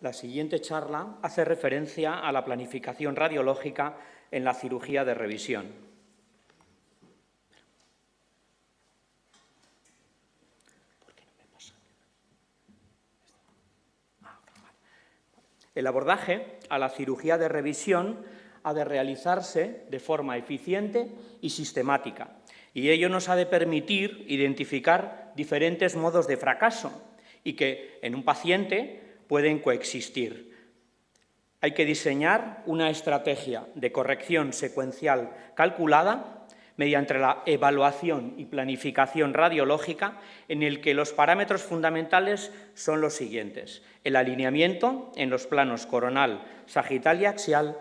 La siguiente charla hace referencia a la planificación radiológica en la cirugía de revisión. El abordaje a la cirugía de revisión ha de realizarse de forma eficiente y sistemática, y ello nos ha de permitir identificar diferentes modos de fracaso y que en un paciente pueden coexistir. Hay que diseñar una estrategia de corrección secuencial calculada mediante la evaluación y planificación radiológica, en el que los parámetros fundamentales son los siguientes: el alineamiento en los planos coronal, sagital y axial,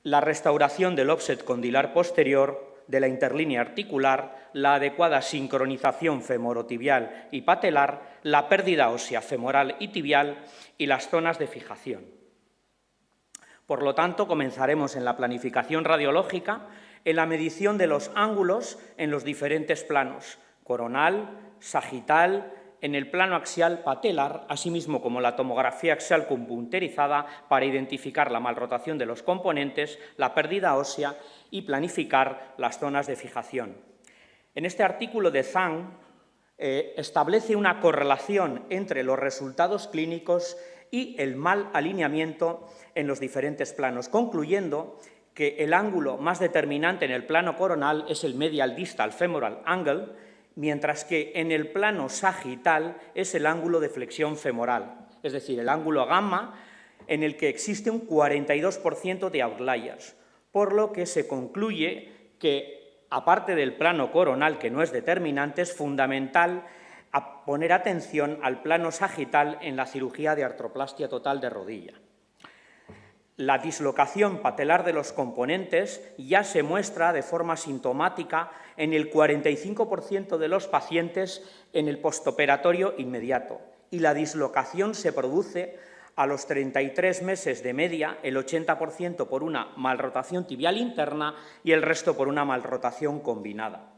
la restauración del offset condilar posterior, de la interlínea articular, la adecuada sincronización femorotibial y patelar, la pérdida ósea femoral y tibial y las zonas de fijación. Por lo tanto, comenzaremos en la planificación radiológica en la medición de los ángulos en los diferentes planos, coronal, sagital, en el plano axial patelar, asimismo como la tomografía axial computerizada para identificar la malrotación de los componentes, la pérdida ósea y planificar las zonas de fijación. En este artículo de Zhang establece una correlación entre los resultados clínicos y el mal alineamiento en los diferentes planos, concluyendo que el ángulo más determinante en el plano coronal es el medial distal femoral angle, mientras que en el plano sagital es el ángulo de flexión femoral, es decir, el ángulo gamma, en el que existe un 42% de outliers, por lo que se concluye que, aparte del plano coronal, que no es determinante, es fundamental poner atención al plano sagital en la cirugía de artroplastia total de rodilla. La dislocación patelar de los componentes ya se muestra de forma sintomática en el 45% de los pacientes en el postoperatorio inmediato, y la dislocación se produce a los 33 meses de media, el 80% por una malrotación tibial interna y el resto por una malrotación combinada.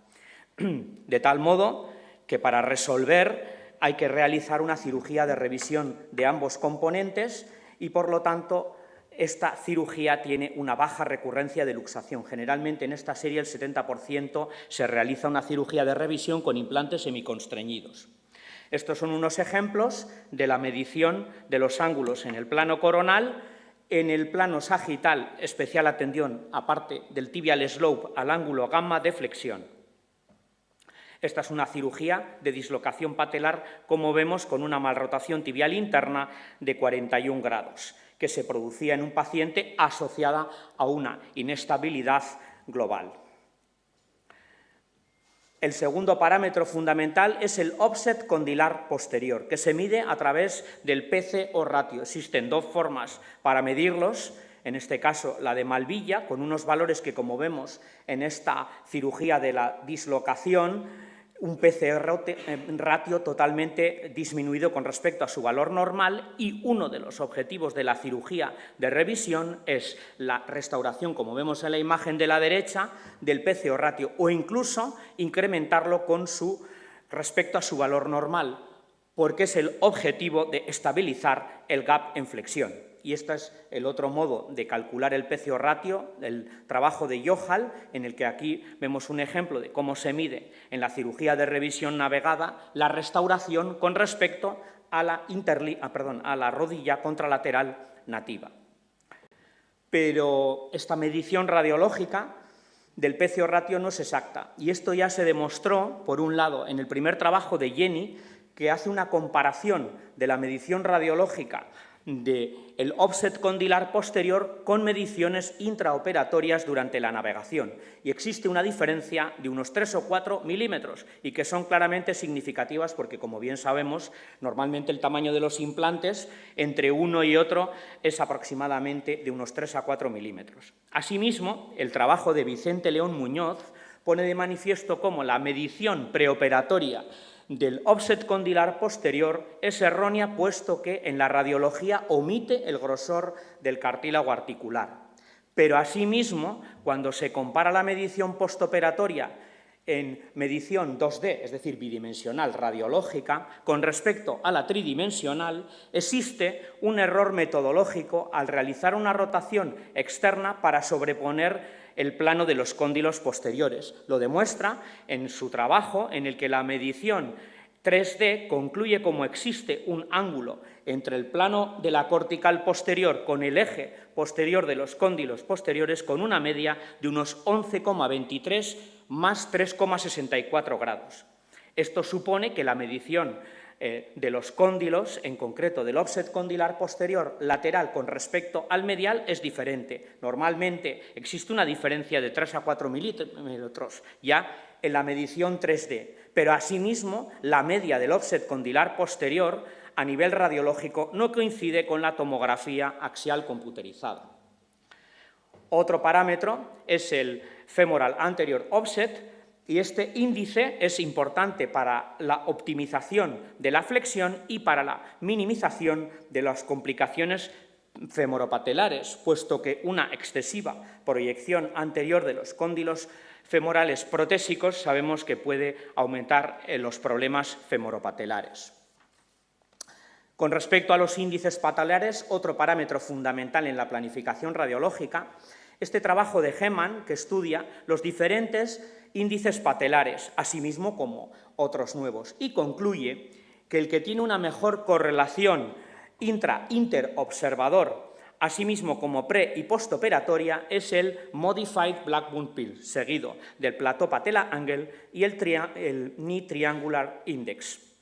De tal modo que para resolver hay que realizar una cirugía de revisión de ambos componentes y, por lo tanto, esta cirugía tiene una baja recurrencia de luxación. Generalmente en esta serie el 70% se realiza una cirugía de revisión con implantes semiconstreñidos. Estos son unos ejemplos de la medición de los ángulos en el plano coronal. En el plano sagital, especial atención, aparte del tibial slope, al ángulo gamma de flexión. Esta es una cirugía de dislocación patelar, como vemos, con una malrotación tibial interna de 41 grados, que se producía en un paciente asociada a una inestabilidad global. El segundo parámetro fundamental es el offset condilar posterior, que se mide a través del PCO ratio. Existen dos formas para medirlos, en este caso la de Malvilla, con unos valores que, como vemos en esta cirugía de la dislocación, un PCO ratio totalmente disminuido con respecto a su valor normal, y uno de los objetivos de la cirugía de revisión es la restauración, como vemos en la imagen de la derecha, del PCO ratio, o incluso incrementarlo respecto a su valor normal, porque es el objetivo de estabilizar el gap en flexión. Y este es el otro modo de calcular el PCO ratio, el trabajo de Johal, en el que aquí vemos un ejemplo de cómo se mide en la cirugía de revisión navegada la restauración con respecto a la rodilla contralateral nativa. Pero esta medición radiológica del PCO ratio no es exacta, y esto ya se demostró, por un lado, en el primer trabajo de Jenny, que hace una comparación de la medición radiológica del offset condilar posterior con mediciones intraoperatorias durante la navegación, y existe una diferencia de unos 3 o 4 milímetros, y que son claramente significativas porque, como bien sabemos, normalmente el tamaño de los implantes entre uno y otro es aproximadamente de unos 3 a 4 milímetros. Asimismo, el trabajo de Vicente León Muñoz pone de manifiesto cómo la medición preoperatoria del offset condilar posterior es errónea, puesto que en la radiología omite el grosor del cartílago articular. Pero asimismo, cuando se compara la medición postoperatoria en medición 2D, es decir, bidimensional radiológica, con respecto a la tridimensional, existe un error metodológico al realizar una rotación externa para sobreponer el plano de los cóndilos posteriores. Lo demuestra en su trabajo, en el que la medición 3D concluye como existe un ángulo entre el plano de la cortical posterior con el eje posterior de los cóndilos posteriores con una media de unos 11,23 más 3,64 grados. Esto supone que la medición de los cóndilos, en concreto del offset condilar posterior lateral con respecto al medial, es diferente. Normalmente existe una diferencia de 3 a 4 milímetros ya en la medición 3D, pero asimismo la media del offset condilar posterior a nivel radiológico no coincide con la tomografía axial computerizada. Otro parámetro es el femoral anterior offset, y este índice es importante para la optimización de la flexión y para la minimización de las complicaciones femoropatelares, puesto que una excesiva proyección anterior de los cóndilos femorales protésicos sabemos que puede aumentar los problemas femoropatelares. Con respecto a los índices patelares, otro parámetro fundamental en la planificación radiológica, este trabajo de Heman, que estudia los diferentes índices patelares, asimismo como otros nuevos, y concluye que el que tiene una mejor correlación interobservador, asimismo como pre- y postoperatoria, es el Modified Blackburn Pill, seguido del Plateau Patella Angle y el Knee Triangular Index.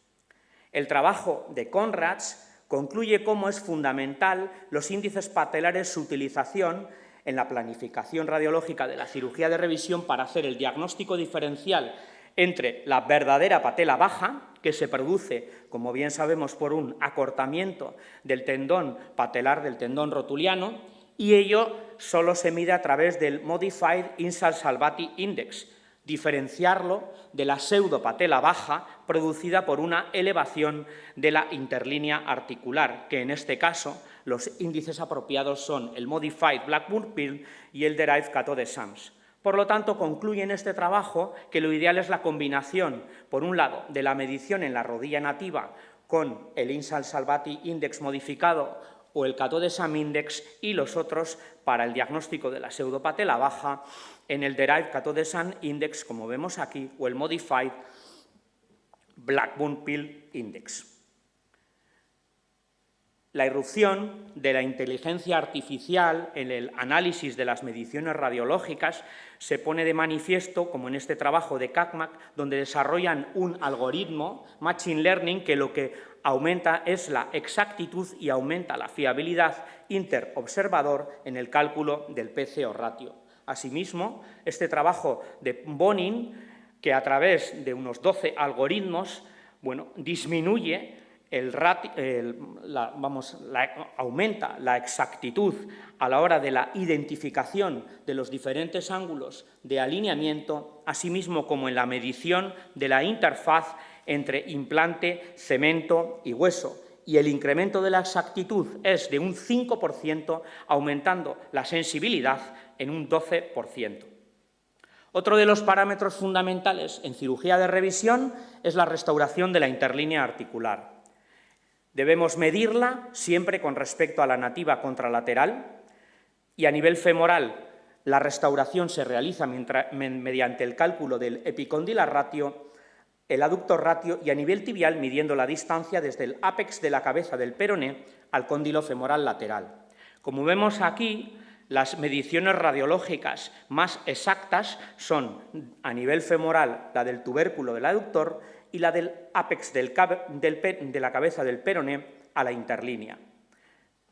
El trabajo de Conrads concluye cómo es fundamental los índices patelares, su utilización en la planificación radiológica de la cirugía de revisión para hacer el diagnóstico diferencial entre la verdadera patela baja, que se produce, como bien sabemos, por un acortamiento del tendón patelar, del tendón rotuliano, y ello solo se mide a través del Modified Insal-Salvati Index, diferenciarlo de la pseudopatela baja producida por una elevación de la interlínea articular, que en este caso los índices apropiados son el Modified Blackburn Pill y el Derived Cathode Sums. Por lo tanto, concluye en este trabajo que lo ideal es la combinación, por un lado, de la medición en la rodilla nativa con el Insal-Salvati Index modificado o el Cathode Sum Index, y los otros para el diagnóstico de la pseudopatela baja en el Derived Cathode Sum Index, como vemos aquí, o el Modified Blackburn Pill Index. La irrupción de la inteligencia artificial en el análisis de las mediciones radiológicas se pone de manifiesto, como en este trabajo de CACMAC, donde desarrollan un algoritmo, Machine Learning, que lo que aumenta es la exactitud y aumenta la fiabilidad interobservador en el cálculo del PCO ratio. Asimismo, este trabajo de Bonin, que a través de unos 12 algoritmos, disminuye aumenta la exactitud a la hora de la identificación de los diferentes ángulos de alineamiento, asimismo como en la medición de la interfaz entre implante, cemento y hueso. Y el incremento de la exactitud es de un 5%, aumentando la sensibilidad en un 12%. Otro de los parámetros fundamentales en cirugía de revisión es la restauración de la interlínea articular. Debemos medirla siempre con respecto a la nativa contralateral, y a nivel femoral la restauración se realiza mediante el cálculo del epicondylar ratio, el aductor ratio, y a nivel tibial midiendo la distancia desde el ápex de la cabeza del peroné al cóndilo femoral lateral. Como vemos aquí, las mediciones radiológicas más exactas son a nivel femoral la del tubérculo del aductor y la del ápex de la cabeza del peroné a la interlínea.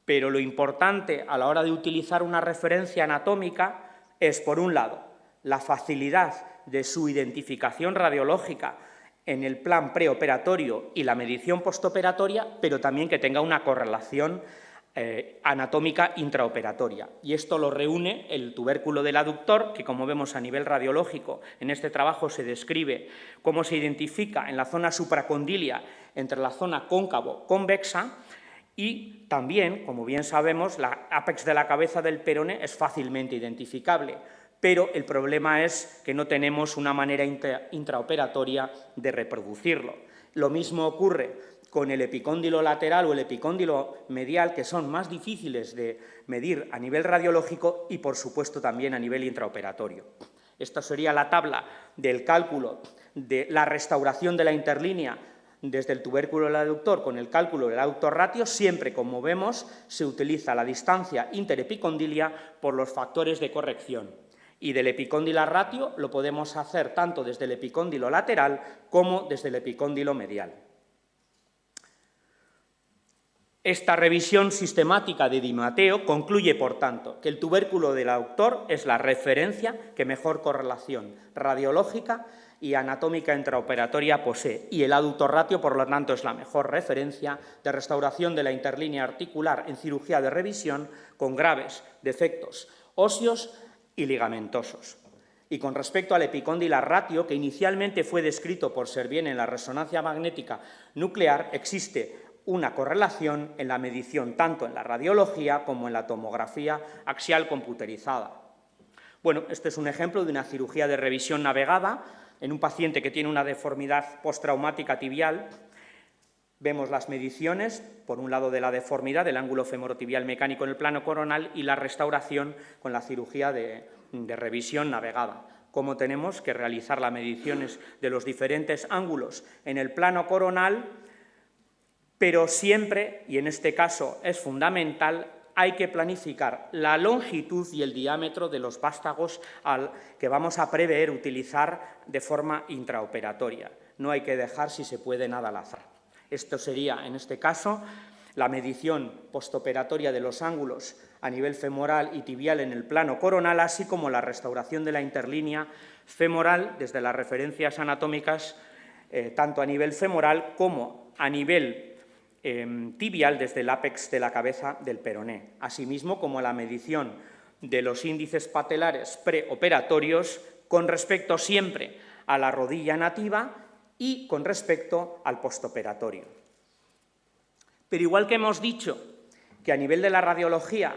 Pero lo importante a la hora de utilizar una referencia anatómica es, por un lado, la facilidad de su identificación radiológica en el plan preoperatorio y la medición postoperatoria, pero también que tenga una correlación anatómica intraoperatoria. Y esto lo reúne el tubérculo del aductor, que como vemos a nivel radiológico en este trabajo se describe cómo se identifica en la zona supracondilia entre la zona cóncavo-convexa, y también, como bien sabemos, la ápex de la cabeza del peroné es fácilmente identificable, pero el problema es que no tenemos una manera intraoperatoria de reproducirlo. Lo mismo ocurre con el epicóndilo lateral o el epicóndilo medial, que son más difíciles de medir a nivel radiológico y, por supuesto, también a nivel intraoperatorio. Esta sería la tabla del cálculo de la restauración de la interlínea desde el tubérculo del aductor con el cálculo del aductor ratio. Siempre, como vemos, se utiliza la distancia interepicondilia por los factores de corrección. Y del epicóndilar ratio lo podemos hacer tanto desde el epicóndilo lateral como desde el epicóndilo medial. Esta revisión sistemática de Di Matteo concluye, por tanto, que el tubérculo del aductor es la referencia que mejor correlación radiológica y anatómica intraoperatoria posee, y el aductor ratio, por lo tanto, es la mejor referencia de restauración de la interlínea articular en cirugía de revisión con graves defectos óseos y ligamentosos. Y con respecto al epicóndilar ratio, que inicialmente fue descrito por Servien en la resonancia magnética nuclear, existe una correlación en la medición tanto en la radiología como en la tomografía axial computerizada. Bueno, este es un ejemplo de una cirugía de revisión navegada en un paciente que tiene una deformidad postraumática tibial. Vemos las mediciones, por un lado, de la deformidad del ángulo femorotibial mecánico en el plano coronal y la restauración con la cirugía de revisión navegada. Cómo tenemos que realizar las mediciones de los diferentes ángulos en el plano coronal, pero siempre, y en este caso es fundamental, hay que planificar la longitud y el diámetro de los vástagos que vamos a prever utilizar de forma intraoperatoria. No hay que dejar, si se puede, nada al azar. Esto sería, en este caso, la medición postoperatoria de los ángulos a nivel femoral y tibial en el plano coronal, así como la restauración de la interlínea femoral desde las referencias anatómicas, tanto a nivel femoral como a nivel tibial desde el ápex de la cabeza del peroné, asimismo como la medición de los índices patelares preoperatorios con respecto siempre a la rodilla nativa y con respecto al postoperatorio. Pero igual que hemos dicho que a nivel de la radiología,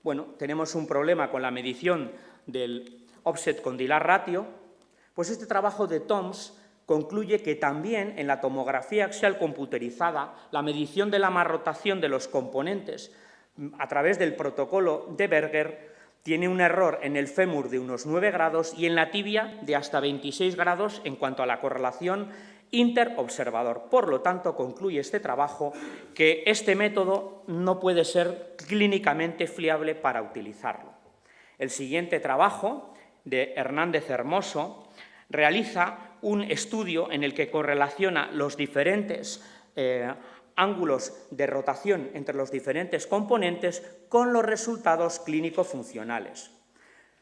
bueno, tenemos un problema con la medición del offset condilar ratio, pues este trabajo de Toms concluye que también en la tomografía axial computerizada la medición de la amarrotación de los componentes a través del protocolo de Berger tiene un error en el fémur de unos 9 grados y en la tibia de hasta 26 grados en cuanto a la correlación interobservador. Por lo tanto, concluye este trabajo que este método no puede ser clínicamente fiable para utilizarlo. El siguiente trabajo, de Hernández Hermoso, realiza un estudio en el que correlaciona los diferentes ángulos de rotación entre los diferentes componentes con los resultados clínico-funcionales,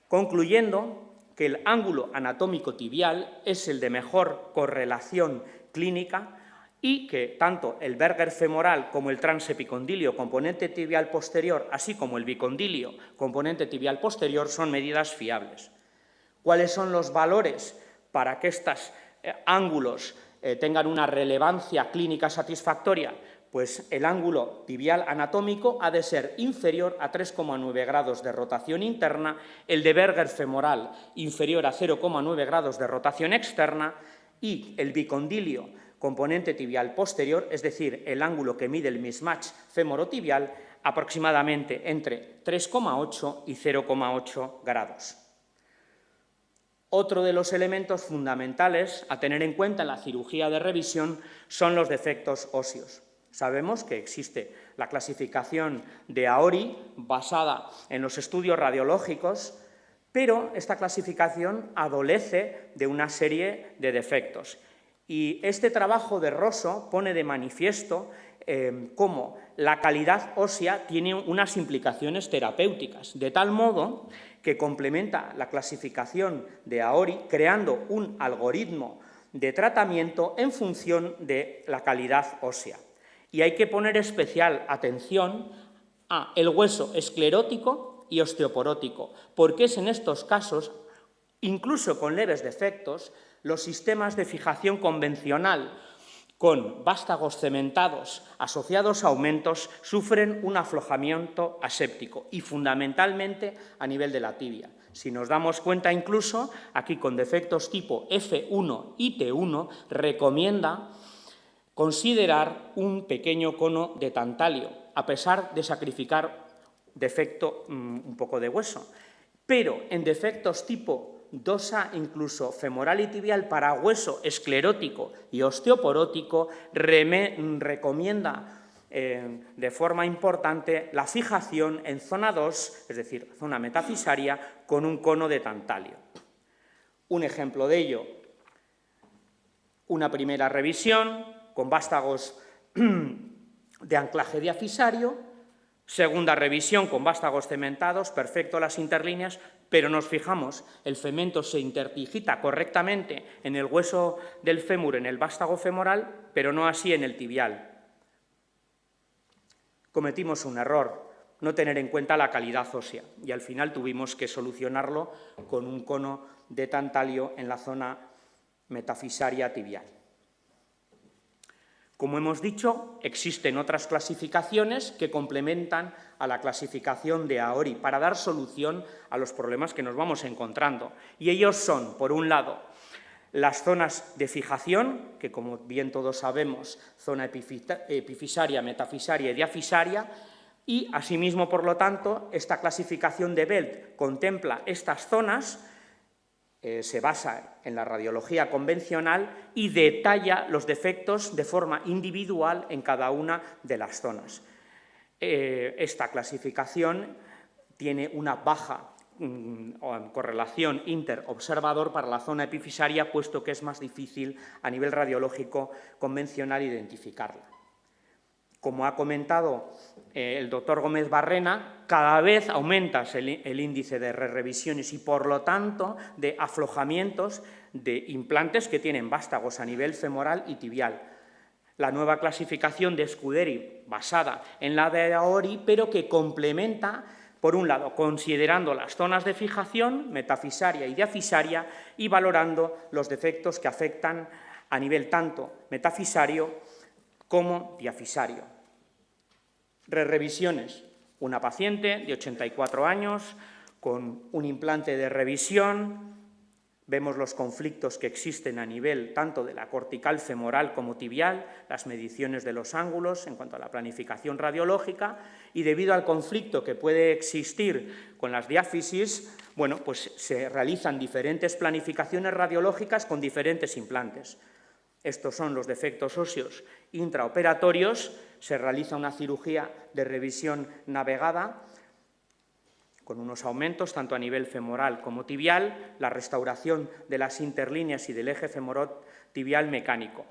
concluyendo que el ángulo anatómico tibial es el de mejor correlación clínica y que tanto el Berger femoral como el transepicondilio componente tibial posterior, así como el bicondilio componente tibial posterior, son medidas fiables. ¿Cuáles son los valores para que estos ángulos tengan una relevancia clínica satisfactoria? Pues el ángulo tibial anatómico ha de ser inferior a 3,9 grados de rotación interna, el de Berger femoral inferior a 0,9 grados de rotación externa y el bicondilio componente tibial posterior, es decir, el ángulo que mide el mismatch femorotibial, aproximadamente entre 3,8 y 0,8 grados. Otro de los elementos fundamentales a tener en cuenta en la cirugía de revisión son los defectos óseos. Sabemos que existe la clasificación de AORI basada en los estudios radiológicos, pero esta clasificación adolece de una serie de defectos. Y este trabajo de Rosso pone de manifiesto cómo la calidad ósea tiene unas implicaciones terapéuticas, de tal modo que complementa la clasificación de AORI creando un algoritmo de tratamiento en función de la calidad ósea. Y hay que poner especial atención a el hueso esclerótico y osteoporótico, porque es en estos casos, incluso con leves defectos, los sistemas de fijación convencional con vástagos cementados asociados a aumentos sufren un aflojamiento aséptico y fundamentalmente a nivel de la tibia. Si nos damos cuenta incluso, aquí con defectos tipo F1 y T1, recomienda considerar un pequeño cono de tantalio, a pesar de sacrificar defecto un poco de hueso. Pero en defectos tipo 2A, incluso femoral y tibial para hueso esclerótico y osteoporótico, recomienda de forma importante la fijación en zona 2, es decir, zona metafisaria, con un cono de tantalio. Un ejemplo de ello, una primera revisión con vástagos de anclaje diafisario, segunda revisión con vástagos cementados, perfecto las interlíneas, pero nos fijamos, el cemento se interdigita correctamente en el hueso del fémur, en el vástago femoral, pero no así en el tibial. Cometimos un error, no tener en cuenta la calidad ósea, y al final tuvimos que solucionarlo con un cono de tantalio en la zona metafisaria tibial. Como hemos dicho, existen otras clasificaciones que complementan a la clasificación de AORI para dar solución a los problemas que nos vamos encontrando. Y ellos son, por un lado, las zonas de fijación, que como bien todos sabemos, zona epifisaria, metafisaria y diafisaria, y asimismo, por lo tanto, esta clasificación de Belt contempla estas zonas, se basa en la radiología convencional y detalla los defectos de forma individual en cada una de las zonas. Esta clasificación tiene una baja correlación interobservador para la zona epifisaria, puesto que es más difícil a nivel radiológico convencional identificarla. Como ha comentado el doctor Gómez Barrena, cada vez aumenta el índice de revisiones y, por lo tanto, de aflojamientos de implantes que tienen vástagos a nivel femoral y tibial. La nueva clasificación de Scuderi, basada en la de AORI, pero que complementa, por un lado, considerando las zonas de fijación, metafisaria y diafisaria, y valorando los defectos que afectan a nivel tanto metafisario como diafisario. Revisiones. Una paciente de 84 años con un implante de revisión. Vemos los conflictos que existen a nivel tanto de la cortical femoral como tibial, las mediciones de los ángulos en cuanto a la planificación radiológica, y debido al conflicto que puede existir con las diáfisis, bueno, pues se realizan diferentes planificaciones radiológicas con diferentes implantes. Estos son los defectos óseos intraoperatorios. Se realiza una cirugía de revisión navegada con unos aumentos tanto a nivel femoral como tibial, la restauración de las interlíneas y del eje femorotibial mecánico.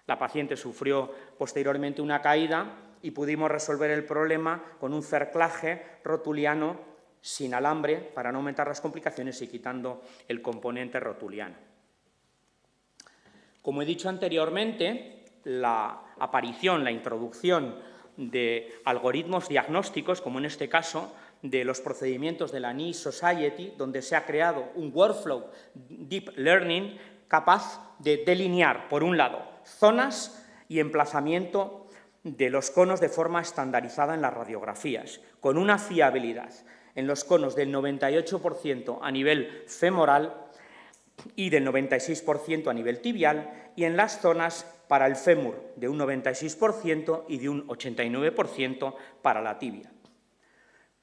La paciente sufrió posteriormente una caída y pudimos resolver el problema con un cerclaje rotuliano sin alambre para no aumentar las complicaciones y quitando el componente rotuliano. Como he dicho anteriormente, la aparición, la introducción de algoritmos diagnósticos, como en este caso de los procedimientos de la Knee Society, donde se ha creado un workflow Deep Learning capaz de delinear, por un lado, zonas y emplazamiento de los conos de forma estandarizada en las radiografías, con una fiabilidad en los conos del 98% a nivel femoral y del 96% a nivel tibial, y en las zonas para el fémur de un 96% y de un 89% para la tibia.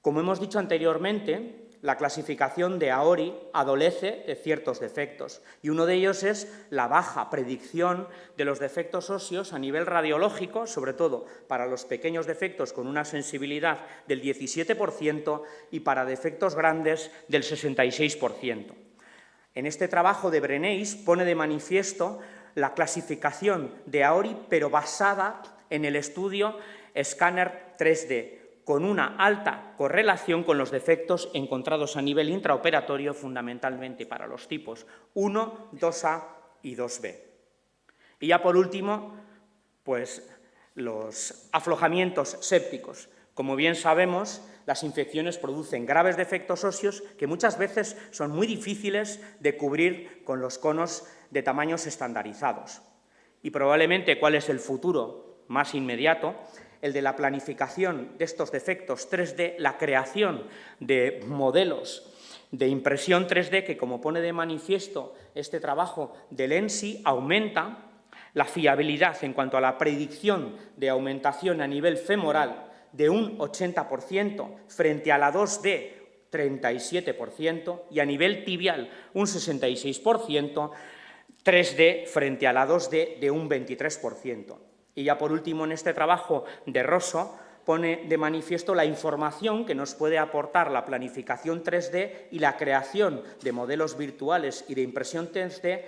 Como hemos dicho anteriormente, la clasificación de AORI adolece de ciertos defectos, y uno de ellos es la baja predicción de los defectos óseos a nivel radiológico, sobre todo para los pequeños defectos con una sensibilidad del 17% y para defectos grandes del 66%. En este trabajo de Breneis pone de manifiesto la clasificación de AORI, pero basada en el estudio escáner 3D, con una alta correlación con los defectos encontrados a nivel intraoperatorio, fundamentalmente para los tipos 1, 2A y 2B. Y ya por último, pues los aflojamientos sépticos. Como bien sabemos, las infecciones producen graves defectos óseos que muchas veces son muy difíciles de cubrir con los conos de tamaños estandarizados. Y probablemente, ¿cuál es el futuro más inmediato? El de la planificación de estos defectos 3D, la creación de modelos de impresión 3D que, como pone de manifiesto este trabajo del ENSI, aumenta la fiabilidad en cuanto a la predicción de aumentación a nivel femoral de un 80% frente a la 2D 37% y a nivel tibial un 66%, 3D frente a la 2D de un 23%. Y ya por último, en este trabajo de Rosso, pone de manifiesto la información que nos puede aportar la planificación 3D y la creación de modelos virtuales y de impresión 3D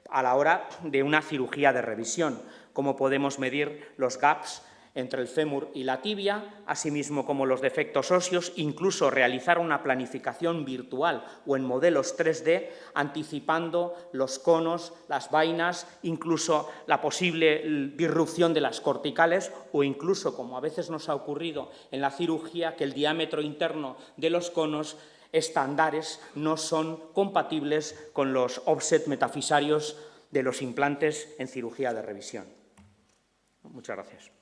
a la hora de una cirugía de revisión, cómo podemos medir los gaps entre el fémur y la tibia, asimismo como los defectos óseos, incluso realizar una planificación virtual o en modelos 3D, anticipando los conos, las vainas, incluso la posible disrupción de las corticales o incluso, como a veces nos ha ocurrido en la cirugía, que el diámetro interno de los conos estándares no son compatibles con los offset metafisarios de los implantes en cirugía de revisión. Muchas gracias.